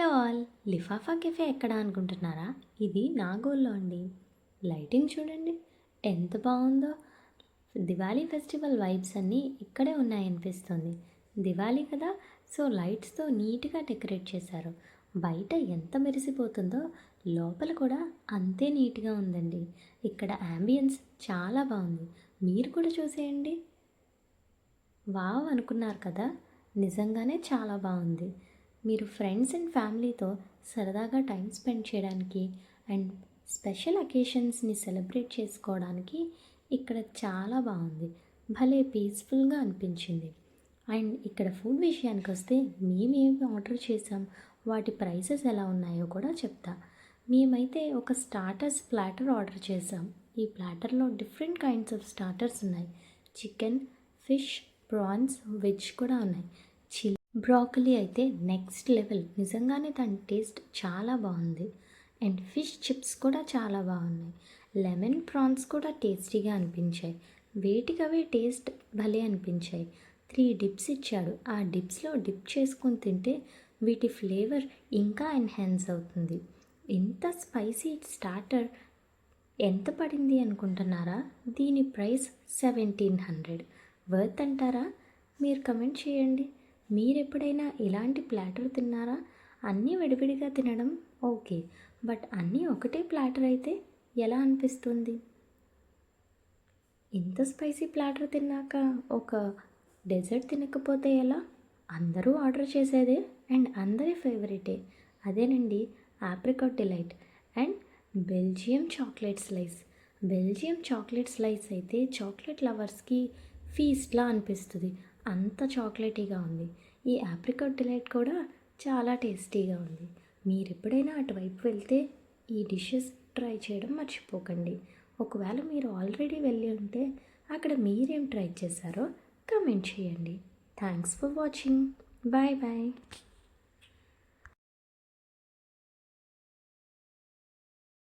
Hello all, లిఫాఫా cafe ఎక్కడ అనుకుంటున్నారా? ఇది నాగోల్లో అండి. లైటింగ్ చూడండి ఎంత బాగుందో. దివాళీ ఫెస్టివల్ వైబ్స్ అన్నీ ఇక్కడే ఉన్నాయనిపిస్తుంది. దివాళీ కదా, సో లైట్స్తో నీట్గా డెకరేట్ చేశారు. బయట ఎంత మెరిసిపోతుందో లోపల కూడా అంతే నీట్గా ఉందండి. ఇక్కడ యాంబియన్స్ చాలా బాగుంది. మీరు కూడా చూసేయండి. వావ్ అనుకున్నారు కదా, నిజంగానే చాలా బాగుంది. మీరు ఫ్రెండ్స్ అండ్ ఫ్యామిలీతో సరదాగా టైం స్పెండ్ చేయడానికి అండ్ స్పెషల్ అకేషన్స్ని సెలబ్రేట్ చేసుకోవడానికి ఇక్కడ చాలా బాగుంది. భలే పీస్ఫుల్గా అనిపించింది. అండ్ ఇక్కడ ఫుడ్ విషయానికి వస్తే మేమేమి ఆర్డర్ చేసాం, వాటి ప్రైసెస్ ఎలా ఉన్నాయో కూడా చెప్తా. మేమైతే ఒక స్టార్టర్స్ ప్లాటర్ ఆర్డర్ చేసాం. ఈ ప్లాటర్లో డిఫరెంట్ కైండ్స్ ఆఫ్ స్టార్టర్స్ ఉన్నాయి. చికెన్, ఫిష్, ప్రాన్స్, వెజ్ కూడా ఉన్నాయి. బ్రాకలీ అయితే నెక్స్ట్ లెవెల్, నిజంగానే దాని టేస్ట్ చాలా బాగుంది. అండ్ ఫిష్ చిప్స్ కూడా చాలా బాగున్నాయి. లెమన్ ప్రాన్స్ కూడా టేస్టీగా అనిపించాయి. వేటికవే టేస్ట్ భలే అనిపించాయి. 3 డిప్స్ ఇచ్చాడు. ఆ డిప్స్లో డిప్ చేసుకొని తింటే వీటి ఫ్లేవర్ ఇంకా ఎన్హాన్స్ అవుతుంది. ఇంత స్పైసీ స్టార్టర్ ఎంత పడింది అనుకుంటున్నారా? దీని ప్రైస్ 1700. వర్త్ అంటారా? మీరు కమెంట్ చేయండి. మీరు ఎప్పుడైనా ఇలాంటి ప్లాటర్ తిన్నారా? అన్నీ విడివిడిగా తినడం ఓకే, బట్ అన్నీ ఒకటే ప్లాటర్ అయితే ఎలా అనిపిస్తుంది? ఇంత స్పైసీ ప్లాటర్ తిన్నాక ఒక డెజర్ట్ తినకపోతే ఎలా? అందరూ ఆర్డర్ చేసేదే అండ్ అందరి ఫేవరెటే. అదేనండి apricot delight and Belgium chocolate slice. Belgium chocolate slice అయితే చాక్లెట్ లవర్స్కి ఫీస్ట్లా అనిపిస్తుంది. అంత చాక్లెటీగా ఉంది. ఈ ఆప్రికాట్ డిలైట్ కూడా చాలా టేస్టీగా ఉంది. మీరు ఎప్పుడైనా అటువైపు వెళ్తే ఈ డిషెస్ ట్రై చేయడం మర్చిపోకండి. ఒకవేళ మీరు ఆల్రెడీ వెళ్ళి ఉంటే అక్కడ మీరేం ట్రై చేశారో కమెంట్ చేయండి. Thanks for watching. Bye bye.